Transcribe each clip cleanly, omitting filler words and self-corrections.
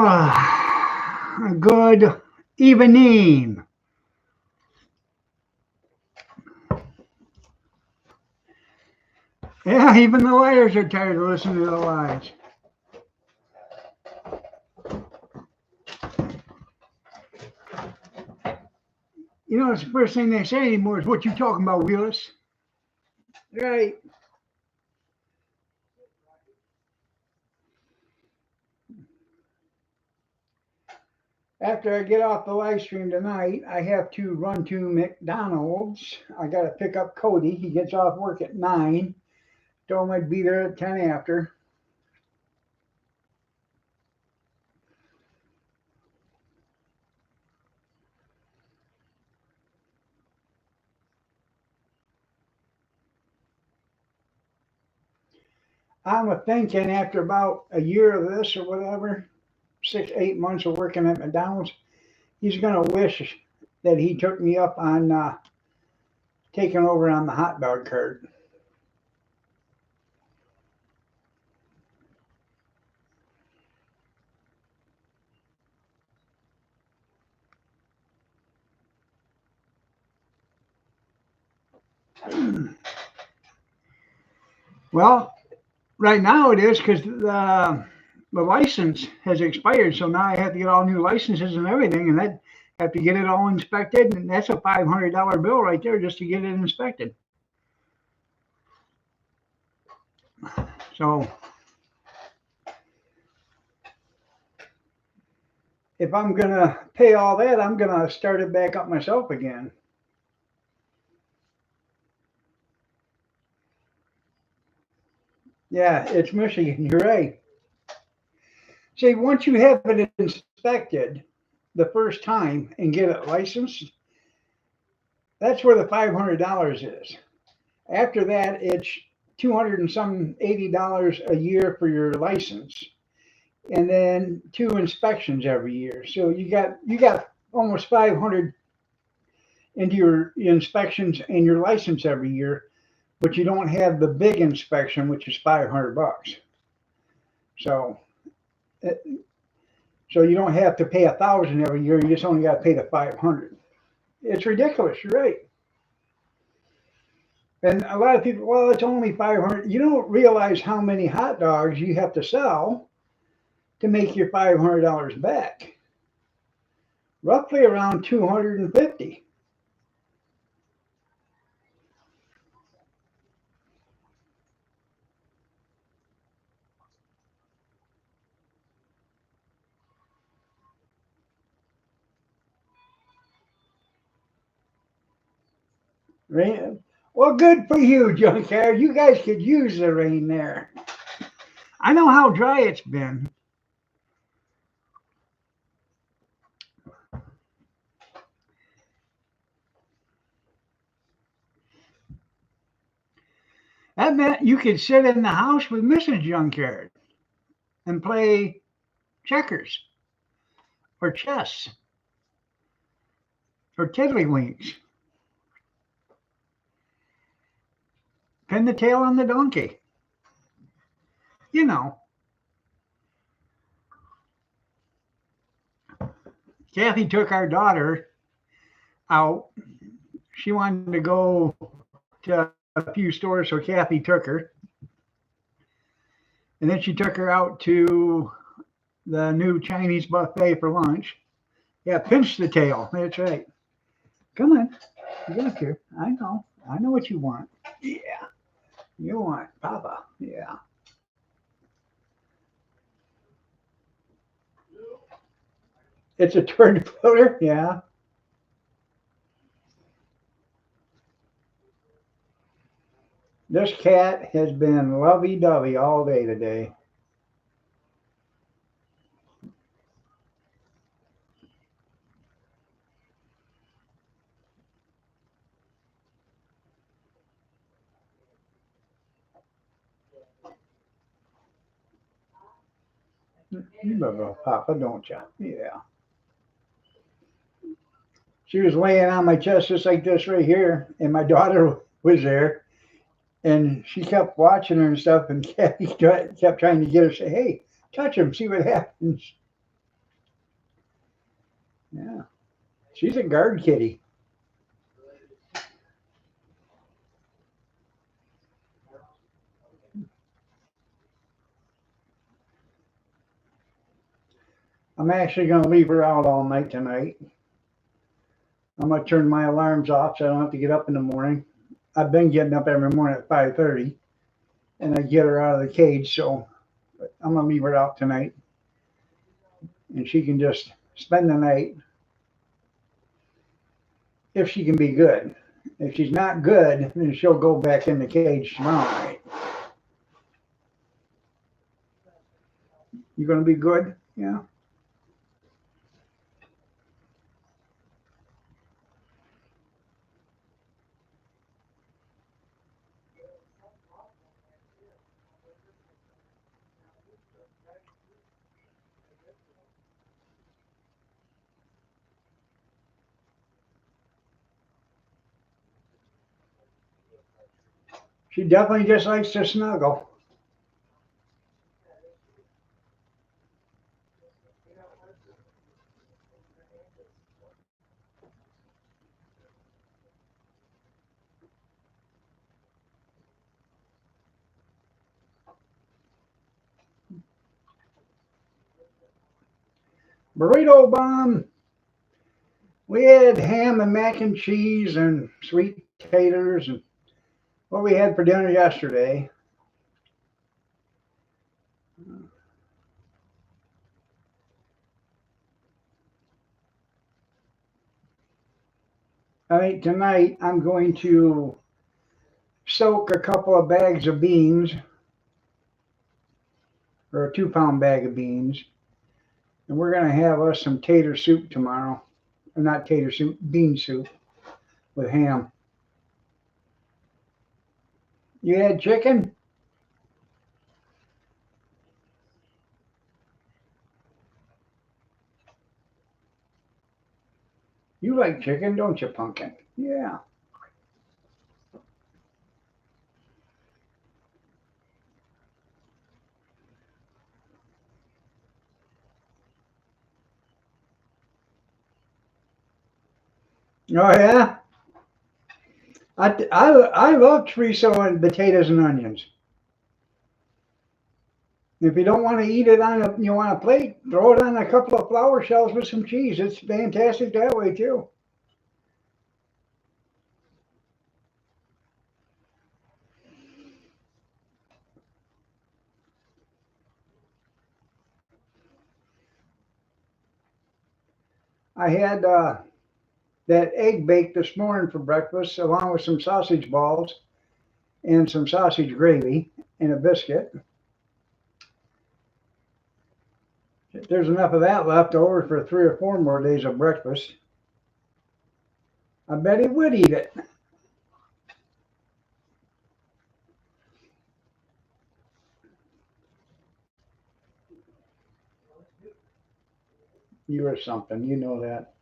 A good evening. Yeah, even the liars are tired of listening to the lies. You know, it's the first thing they say anymore is what you talking about, Willis. Right. After I get off the live stream tonight, I have to run to McDonald's. I got to pick up Cody. He gets off work at 9. Told him I'd be there at 10 after. I'm thinking after about a year of this or whatever, 6, 8 months of working at McDonald's, he's going to wish that he took me up on taking over on the hot dog cart. Well, right now it is because the license has expired, so now I have to get all new licenses and everything, and that have to get it all inspected, and that's a $500 bill right there just to get it inspected. So if I'm gonna pay all that, I'm gonna start it back up myself again. Yeah, it's Michigan. You're right. See, once you have it inspected the first time and get it licensed, that's where the $500 is. After that, it's 200 and some $80 a year for your license, and then 2 inspections every year. So you got almost 500 into your inspections and your license every year, but you don't have the big inspection, which is $500. So uh, so you don't have to pay 1,000 every year. You just only got to pay the 500. It's ridiculous. You're right. And a lot of people, well, it's only 500. You don't realize how many hot dogs you have to sell to make your $500 back. Roughly around 250. Rain. Well, good for you, Junkyard. You guys could use the rain there. I know how dry it's been. That meant you could sit in the house with Mrs. Junkyard and play checkers or chess or tiddlywinks. Pin the tail on the donkey. You know, Kathy took our daughter out. She wanted to go to a few stores, so Kathy took her. And then she took her out to the new Chinese buffet for lunch. Yeah, pinch the tail. That's right. Come on. You got to. I know. I know what you want. Yeah. You want Papa. Yeah. It's a turd floater. Yeah. This cat has been lovey dovey all day today. You love little Papa, don't you? Yeah. She was laying on my chest just like this right here, and my daughter was there, and she kept watching her and stuff, and Kathy kept trying to get her to say, "Hey, touch him, see what happens." Yeah. She's a guard kitty. I'm actually going to leave her out all night tonight. I'm going to turn my alarms off so I don't have to get up in the morning. I've been getting up every morning at 5:30, and I get her out of the cage. So I'm going to leave her out tonight, and she can just spend the night if she can be good. If she's not good, then she'll go back in the cage tomorrow night. You going to be good? Yeah. She definitely just likes to snuggle. Burrito bomb. We had ham and mac and cheese and sweet taters and what we had for dinner yesterday. I think tonight I'm going to soak a couple of bags of beans, or a 2 pound bag of beans, and we're going to have us some tater soup tomorrow. Or not tater soup, bean soup with ham. You had chicken? You like chicken, don't you, Pumpkin? Yeah. Oh, yeah? I love chorizo and potatoes and onions. If you don't want to eat it on a plate, throw it on a couple of flour shells with some cheese. It's fantastic that way too. I had that egg baked this morning for breakfast, along with some sausage balls and some sausage gravy and a biscuit. There's enough of that left over for 3 or 4 more days of breakfast. I bet he would eat it. You or something, you know that.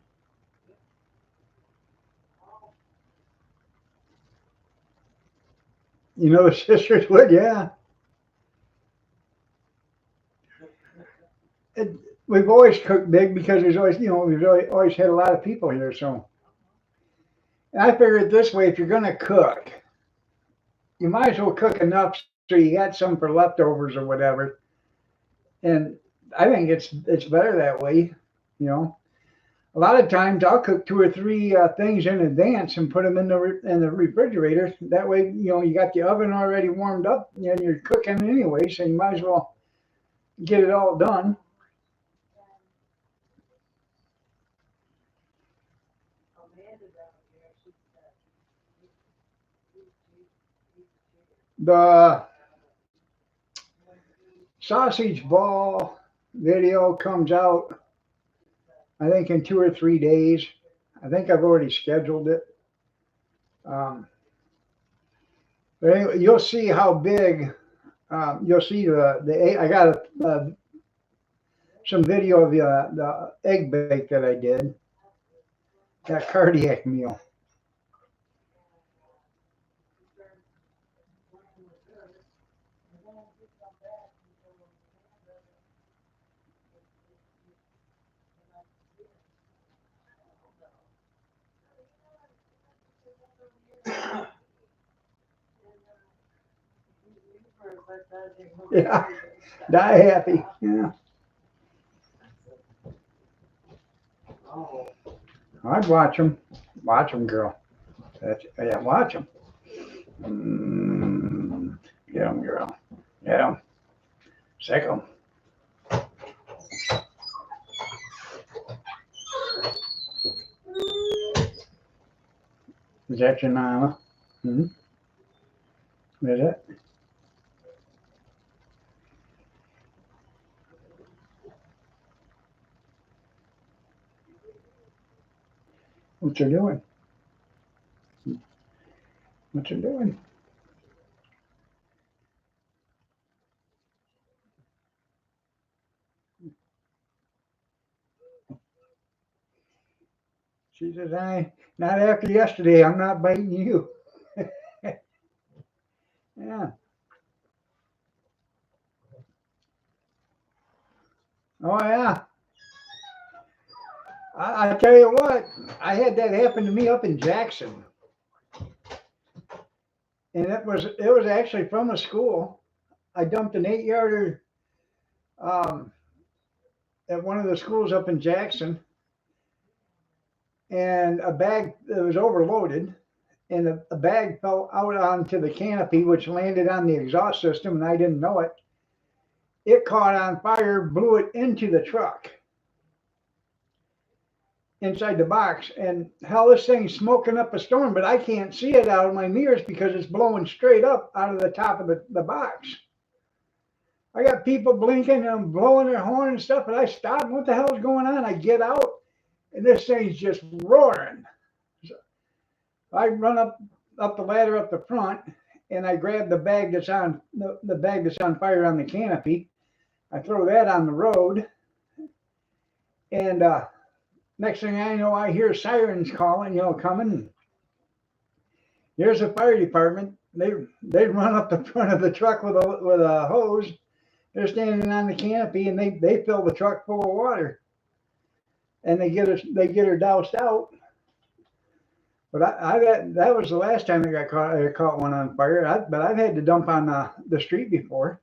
You know the sisters would, yeah. It, we've always cooked big because there's always, we've always had a lot of people here. So, and I figured this way: if you're going to cook, you might as well cook enough so you got some for leftovers or whatever. And I think it's better that way. You know, a lot of times I'll cook 2 or 3 things in advance and put them in the refrigerator. That way, you got the oven already warmed up and you're cooking anyway, so you might as well get it all done. The sausage ball video comes out, I think, in 2 or 3 days. I think I've already scheduled it. Um, but anyway, you'll see how big. You'll see the. I got some video of the egg bake that I did. That cardiac meal. Yeah, die happy. Yeah, I'd watch them, girl. That's, yeah, watch them. Get them, girl. Get them. Sick them. Is that your mama? Hmm? Is it? What you doing? What you doing? She says, I not after yesterday. I'm not biting you. Yeah. Oh yeah. I tell you what, I had that happen to me up in Jackson, and it was actually from a school. I dumped an 8 yarder um, at one of the schools up in Jackson, and a bag that was overloaded, and a bag fell out onto the canopy, which landed on the exhaust system, and I didn't know it. It caught on fire, blew it into the truck inside the box, and hell, this thing's smoking up a storm, but I can't see it out of my mirrors because it's blowing straight up out of the top of the box. I got people blinking and blowing their horn and stuff, and I stop. What the hell's going on? I get out, and this thing's just roaring. So I run up the ladder up the front, and I grab the bag that's on the bag that's on fire on the canopy. I throw that on the road, and next thing I know, I hear sirens calling, coming. Here's the fire department. They run up the front of the truck with a hose. They're standing on the canopy, and they fill the truck full of water, and they get her doused out. But that was the last time I caught one on fire. But I've had to dump on the street before.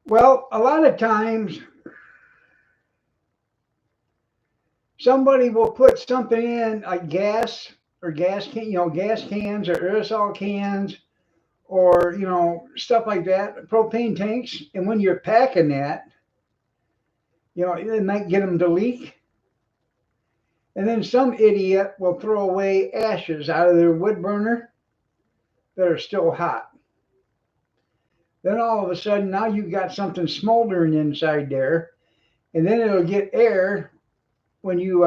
Well, a lot of times somebody will put something in like gas or gas cans or aerosol cans or stuff like that, propane tanks. And when you're packing that, it might get them to leak. And then some idiot will throw away ashes out of their wood burner that are still hot. Then all of a sudden, now you've got something smoldering inside there, and then it'll get air when you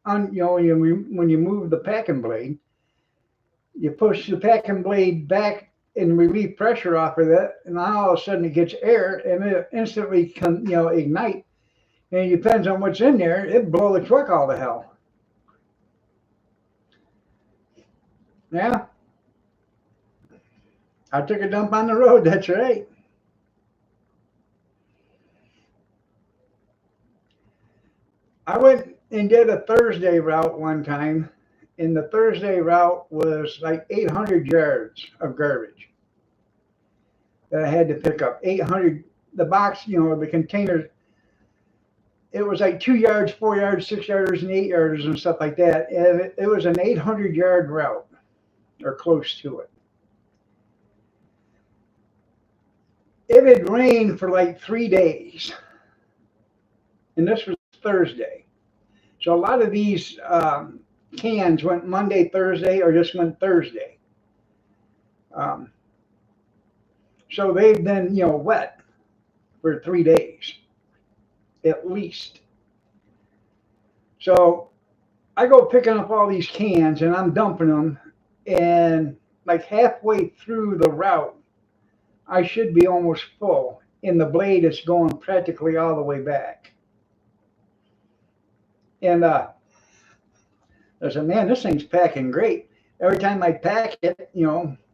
when you move the packing blade. You push the packing blade back and relieve pressure off of that, and now all of a sudden it gets air, and it instantly can ignite. And it depends on what's in there. It blow the truck all to hell. Yeah, I took a dump on the road. That's right. I went and did a Thursday route one time, and the Thursday route was like 800 yards of garbage that I had to pick up. 800, the box, the containers, it was like 2 yards, 4 yards, 6 yarders, and 8 yarders and stuff like that. And it was an 800-yard route or close to it. It had rained for like 3 days, and this was Thursday. So a lot of these cans went Monday, Thursday, or just went Thursday. Um, so they've been, wet for 3 days at least. So I go picking up all these cans and I'm dumping them, and like halfway through the route, I should be almost full, and the blade is going practically all the way back. And I said, man, this thing's packing great. Every time I pack it,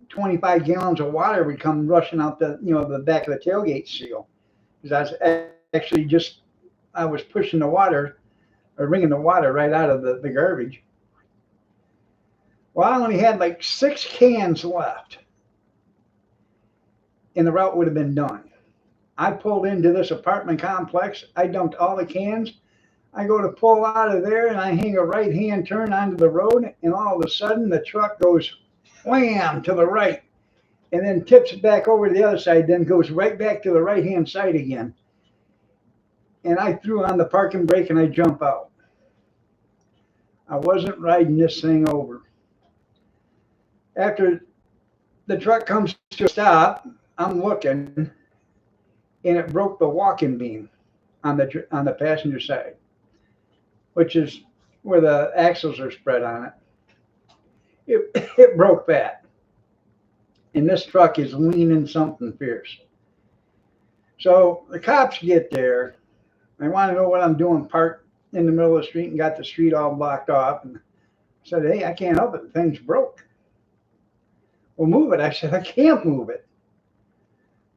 25 gallons of water would come rushing out the back of the tailgate seal, because I was actually just I was pushing the water or wringing the water right out of the garbage. Well, I only had like 6 cans left, and the route would have been done. I pulled into this apartment complex. I dumped all the cans. I go to pull out of there, and I hang a right-hand turn onto the road, and all of a sudden the truck goes wham to the right, and then tips back over to the other side, then goes right back to the right-hand side again. And I threw on the parking brake, and I jump out. I wasn't riding this thing over. After the truck comes to a stop, I'm looking, and it broke the walking beam on the passenger side, which is where the axles are spread on it. It broke that. And this truck is leaning something fierce. So the cops get there. They want to know what I'm doing, parked in the middle of the street and got the street all blocked off. And I said, hey, I can't help it. The thing's broke. Well, move it. I said, I can't move it.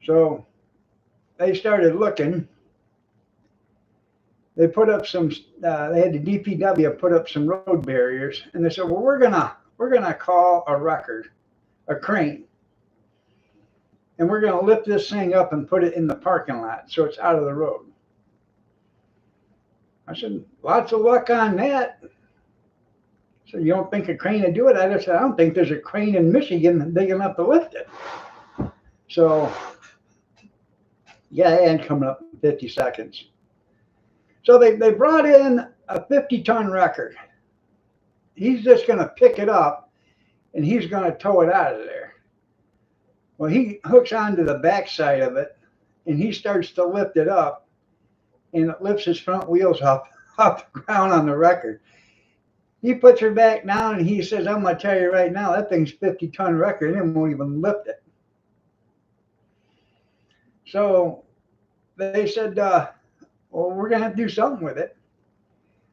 So they started looking. They put up some, they had the DPW put up some road barriers, and they said, well, we're gonna call a wrecker, a crane, and we're gonna lift this thing up and put it in the parking lot so it's out of the road. I said, lots of luck on that. So you don't think a crane would do it? I just said, I don't think there's a crane in Michigan big enough to lift it. So yeah, it ain't coming up in 50 seconds. So they brought in a 50-ton wrecker. He's just going to pick it up, and he's going to tow it out of there. Well, he hooks onto the backside of it, and he starts to lift it up, and it lifts his front wheels off the ground on the wrecker. He puts her back down, and he says, I'm going to tell you right now, that thing's 50-ton wrecker, and it won't even lift it. So they said, well, we're going to have to do something with it.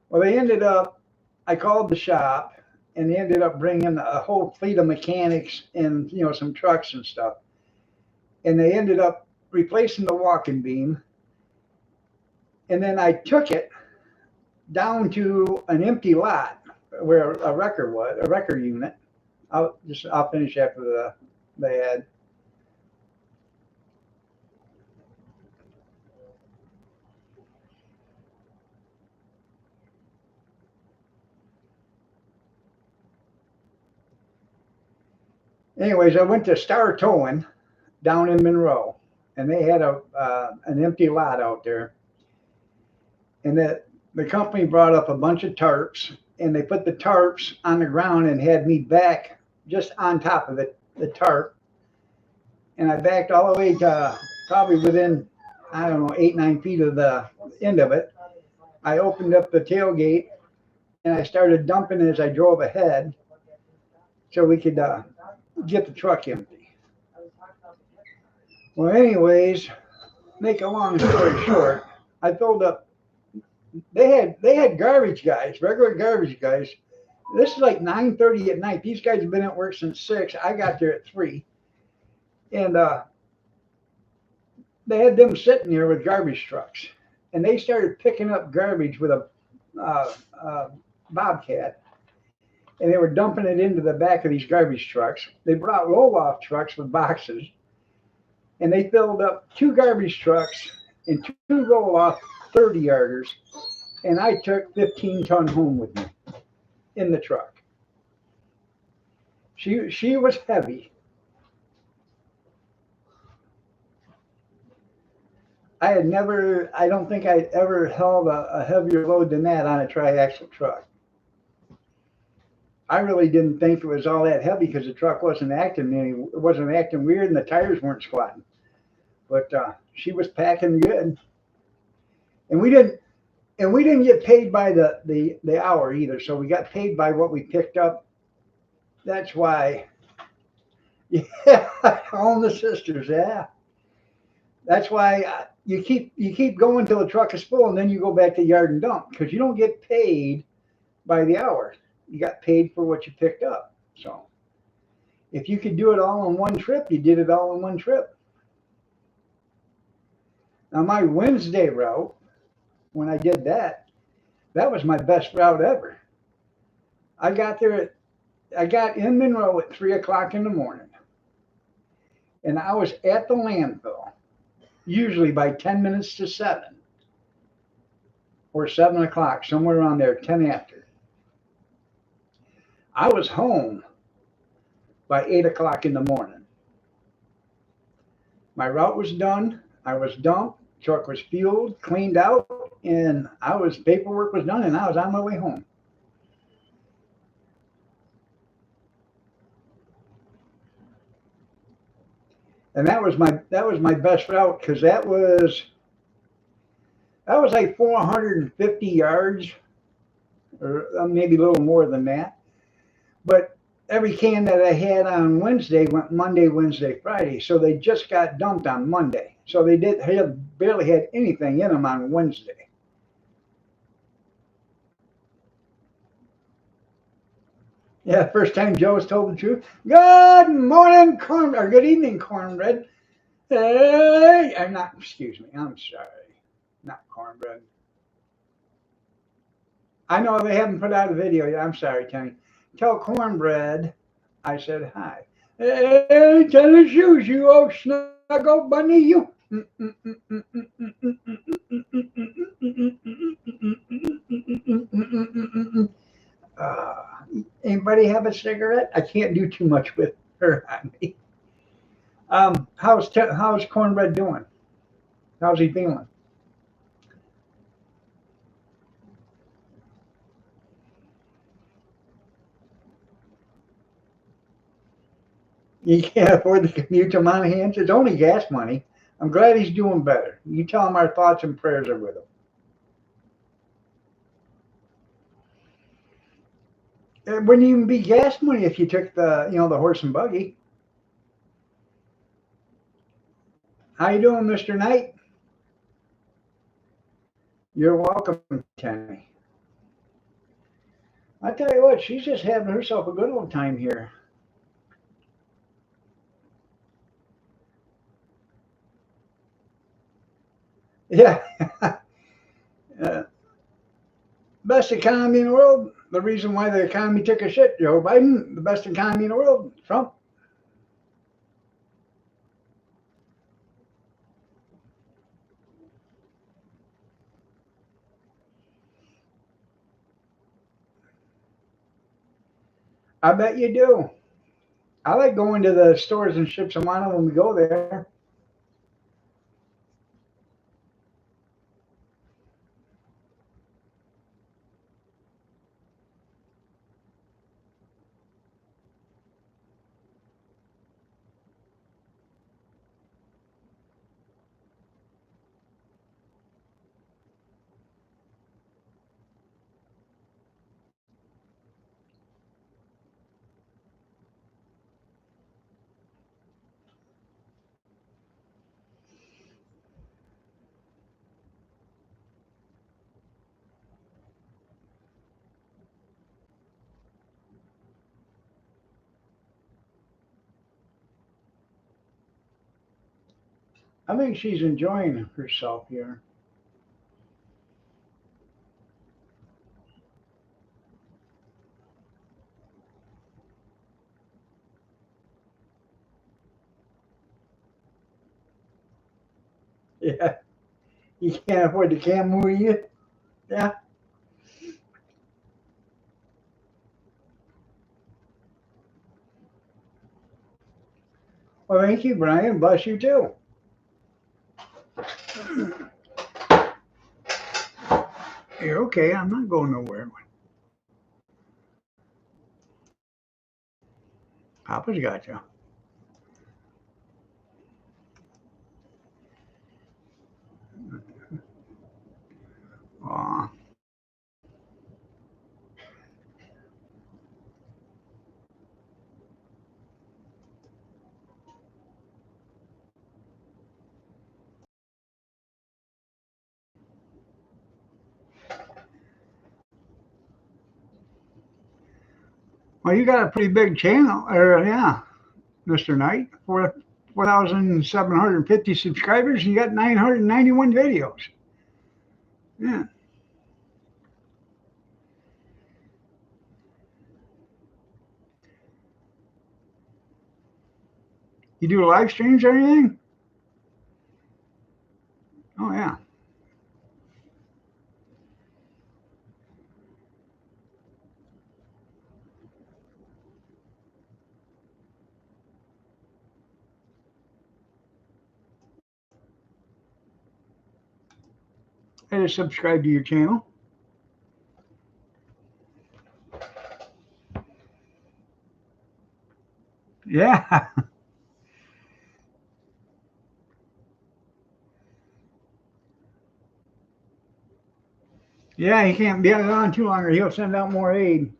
Well, they ended up, I called the shop, and they ended up bringing a whole fleet of mechanics and, some trucks and stuff. And they ended up replacing the walking beam. And then I took it down to an empty lot where a wrecker unit. I'll finish after the ad. Anyways, I went to Star Towing down in Monroe, and they had an empty lot out there. And the company brought up a bunch of tarps, and they put the tarps on the ground and had me back just on top of the tarp. And I backed all the way to probably within, 8-9 feet of the end of it. I opened up the tailgate, and I started dumping as I drove ahead so we could get the truck empty. Well, anyways, make a long story short, I filled up. They had garbage guys, regular garbage guys. This is like 9:30 at night. These guys have been at work since 6. I got there at 3, and they had them sitting there with garbage trucks, and they started picking up garbage with a bobcat. And they were dumping it into the back of these garbage trucks. They brought roll-off trucks with boxes, and they filled up 2 garbage trucks and 2 roll-off 30-yarders, and I took 15-ton home with me in the truck. She was heavy. I don't think I'd ever held a heavier load than that on a tri-axle truck. I really didn't think it was all that heavy because the truck wasn't acting weird, and the tires weren't squatting. But she was packing good, and we didn't get paid by the hour either. So we got paid by what we picked up. That's why, yeah, all the sisters, yeah. That's why you keep going till the truck is full, and then you go back to yard and dump because you don't get paid by the hour. You got paid for what you picked up. So if you could do it all in one trip, you did it all in one trip. Now my Wednesday route when I did that. That was my best route ever. I got in Monroe at 3 o'clock in the morning, and I was at the landfill usually by 10 minutes to 7 or 7 o'clock, somewhere around there, 10 after. I was home by 8 o'clock in the morning. My route was done. I was dumped. Truck was fueled, cleaned out, and paperwork was done, and I was on my way home. And that was my best route, because that was like 450 yards, or maybe a little more than that. But every can that I had on Wednesday went Monday, Wednesday, Friday. So they just got dumped on Monday. So they barely had anything in them on Wednesday. Yeah, first time Joe's told the truth. Good morning, or good evening, cornbread. Hey, excuse me, I'm sorry. Not cornbread. I know they haven't put out a video yet. I'm sorry, Kenny. Tell cornbread I said hi. Hey, tell the shoes, you old snuggle bunny, you. Anybody have a cigarette? I can't do too much with her on me. How's cornbread doing? How's he feeling? You can't afford to commute to Monahans. It's only gas money. I'm glad he's doing better. You tell him our thoughts and prayers are with him. It wouldn't even be gas money if you took the horse and buggy. How you doing, Mr. Knight? You're welcome, Kenny. I tell you what, she's just having herself a good old time here. Yeah. Best economy in the world. The reason why the economy took a shit, Joe Biden. The best economy in the world, Trump. I bet you do. I like going to the stores in Shipshamana when we go there. I think she's enjoying herself here. Yeah. You can't afford to Camry you. Yeah. Well, thank you, Brian. Bless you too. You're okay. I'm not going nowhere. Papa's got you. Aw. Well, you got a pretty big channel, yeah, Mr. Knight. 4,750 subscribers. You got 991 videos. Yeah. You do live streams or anything? Oh yeah. I just subscribe to your channel. Yeah. Yeah, he can't be on too long or he'll send out more aid.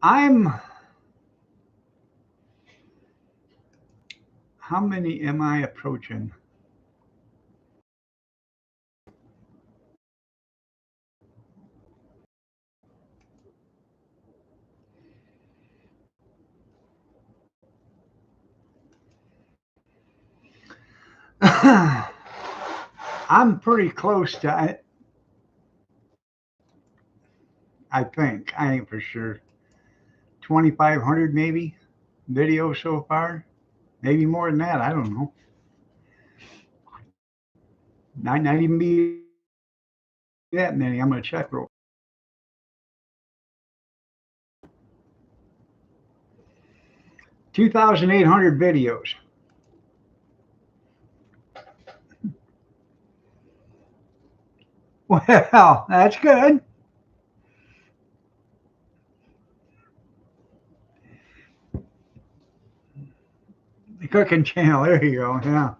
I'm how many am I approaching? I'm pretty close to I think. I ain't for sure. 2,500 maybe videos so far. Maybe more than that. I don't know. Not even be that many. I'm gonna check real. 2,800 videos. Well, that's good. The cooking channel. There you go. Yeah.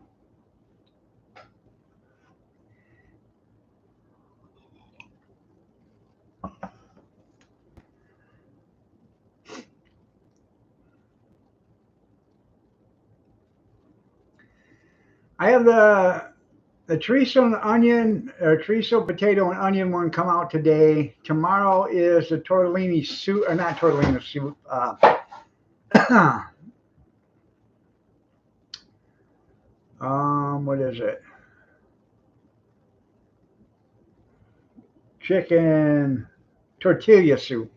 I have the chorizo and onion, or chorizo, potato, and onion one come out today. Tomorrow is the tortellini soup, or not tortellini soup. What is it? Chicken tortilla soup.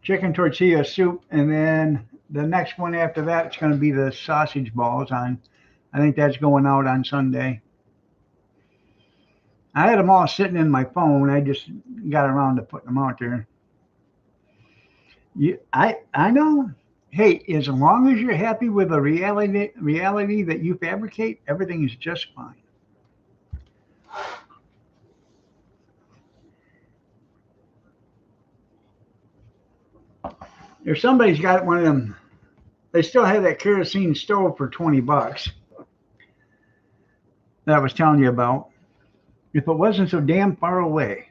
Chicken tortilla soup, and then the next one after that is going to be the sausage balls on. I think that's going out on Sunday. I had them all sitting in my phone. I just got around to putting them out there. I know. Hey, as long as you're happy with the reality that you fabricate, everything is just fine. If somebody's got one of them, they still have that kerosene stove for $20 that I was telling you about. If it wasn't so damn far away,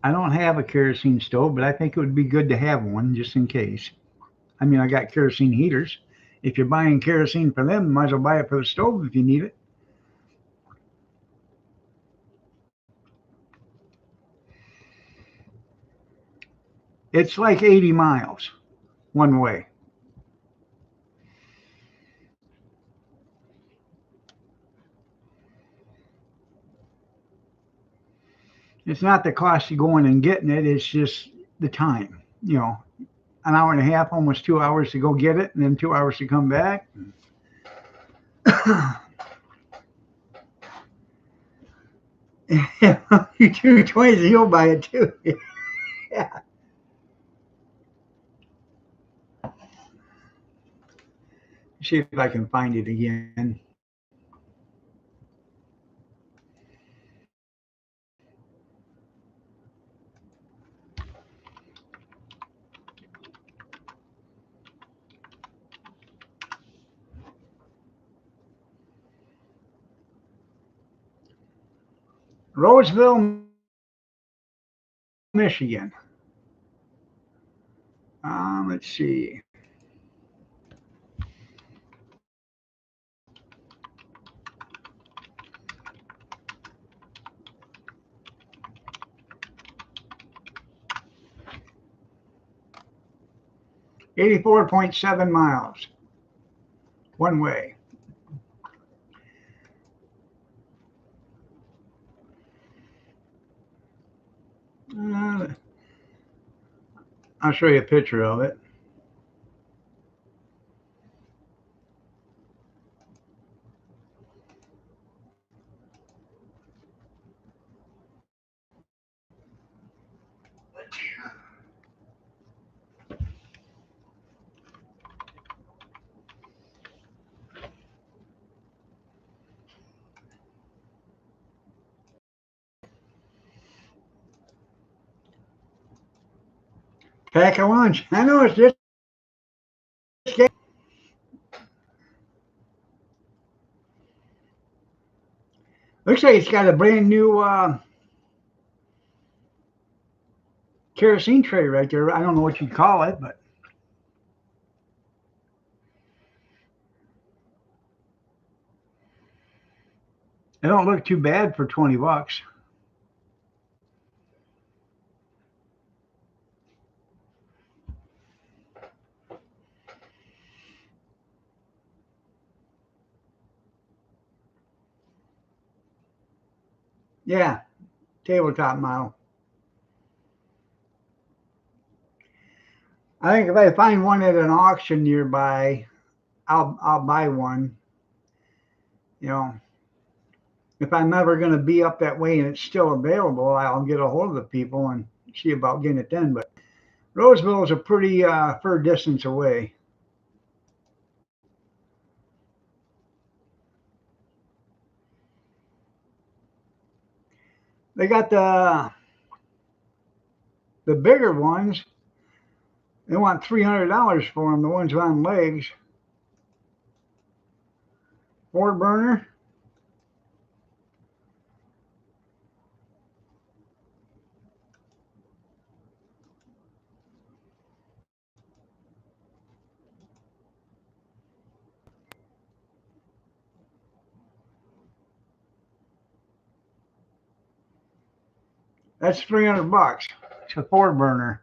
I don't have a kerosene stove, but I think it would be good to have one just in case. I mean, I got kerosene heaters. If you're buying kerosene for them, might as well buy it for the stove if you need it. It's like 80 miles one way. It's not the cost of going and getting it, it's just the time. You know, an hour and a half, almost 2 hours to go get it, and then 2 hours to come back. You do 20, you'll buy it too. Yeah. See if I can find it again. Roseville, Michigan. Let's see. 84.7 miles one way. Uh, I'll show you a picture of it. Pack a lunch. I know it's just. Looks like it's got a brand new kerosene tray right there. I don't know what you call it, but it don't look too bad for 20 bucks. Yeah, tabletop model. I think if I find one at an auction nearby, I'll buy one. You know, if I'm ever going to be up that way and it's still available, I'll get a hold of the people and see about getting it then. But Roseville is a pretty far distance away. They got the bigger ones. They want $300 for them. The ones on legs. 4 burner. That's 300 bucks. It's a 4 burner.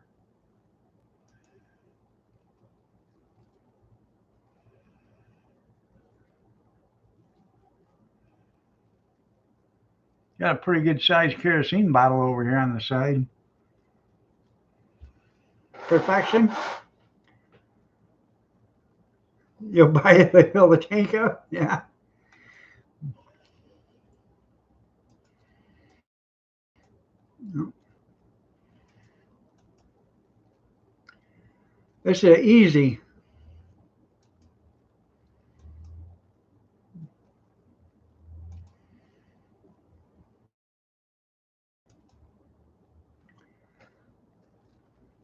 Got a pretty good sized kerosene bottle over here on the side. Perfection. You'll buy it, they fill the tank up. Yeah. This is easy.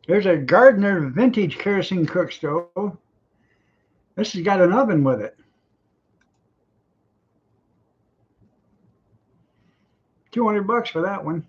There's a Gardner vintage kerosene cook stove. This has got an oven with it. 200 bucks for that one.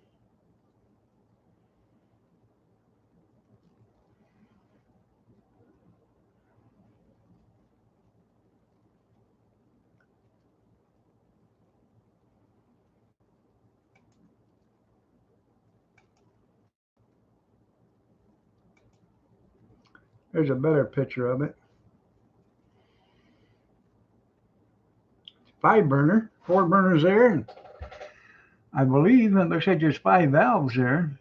There's a better picture of it. 5 burner, 4 burners there. And I believe it looks like there's 5 valves there.